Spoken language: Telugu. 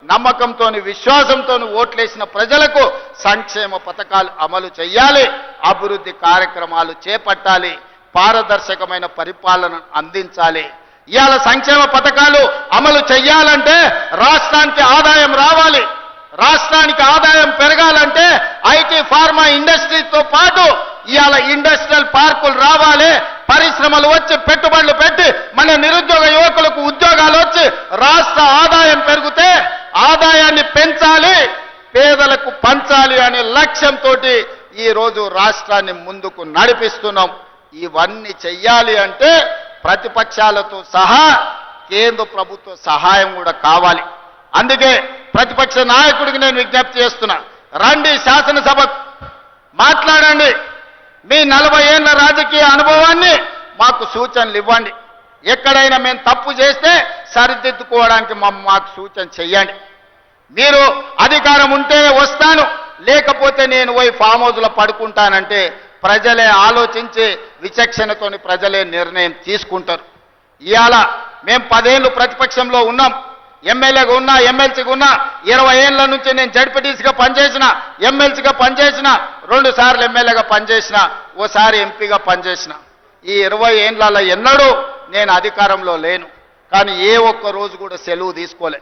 నమ్మకంతో విశ్వాసంతో ఓట్లేసిన ప్రజలకు సంక్షేమ పథకాలు అమలు చేయాలి, అభివృద్ధి కార్యక్రమాలు చేపట్టాలి, పారదర్శకమైన పరిపాలన అందించాలి. ఇవాళ సంక్షేమ పథకాలు అమలు చేయాలంటే రాష్ట్రానికి ఆదాయం రావాలి. రాష్ట్రానికి ఆదాయం పెరగాలంటే ఐటీ ఫార్మా ఇండస్ట్రీతో పాటు ఇవాళ ఇండస్ట్రియల్ పార్కులు రావాలి, పరిశ్రమలు వచ్చి పెట్టుబడులు పెట్టి మన నిరుద్యోగ యువకులకు ఉద్యోగాలు వచ్చి రాష్ట్ర ఆదాయం పెరిగితే ఆదాయాన్ని పెంచాలి, పేదలకు పంచాలి అనే లక్ష్యంతో ఈరోజు రాష్ట్రాన్ని ముందుకు నడిపిస్తున్నాం. ఇవన్నీ చెయ్యాలి అంటే ప్రతిపక్షాలతో సహా కేంద్ర ప్రభుత్వ సహాయం కూడా కావాలి. అందుకే ప్రతిపక్ష నాయకుడికి నేను విజ్ఞప్తి చేస్తున్నా, రండి శాసనసభకు మాట్లాడండి, మీ 40 ఏళ్ల రాజకీయ అనుభవాన్ని మాకు సూచనలు ఇవ్వండి. ఎక్కడైనా మేము తప్పు చేస్తే సరిదిద్దుకోవడానికి మాకు సూచన చెయ్యండి. మీరు అధికారం ఉంటేనే వస్తాను, లేకపోతే నేను పోయి ఫామ్ హౌస్లో పడుకుంటానంటే ప్రజలే ఆలోచించి విచక్షణతోని ప్రజలే నిర్ణయం తీసుకుంటారు. ఇవాళ మేము 10 ఏళ్ళు ప్రతిపక్షంలో ఉన్నాం, ఎమ్మెల్యేగా ఉన్నా, ఎమ్మెల్సీగా ఉన్నా, 20 ఏళ్ల నుంచి నేను జడ్పీటీసీగా పనిచేసిన, ఎమ్మెల్సీగా పనిచేసిన, 2 సార్లు ఎమ్మెల్యేగా పనిచేసిన, ఓసారి ఎంపీగా పనిచేసిన. ఈ 20 ఏళ్లలో ఎన్నడూ నేను అధికారంలో లేను, కానీ ఏ ఒక్క రోజు కూడా సెలవు తీసుకోలే.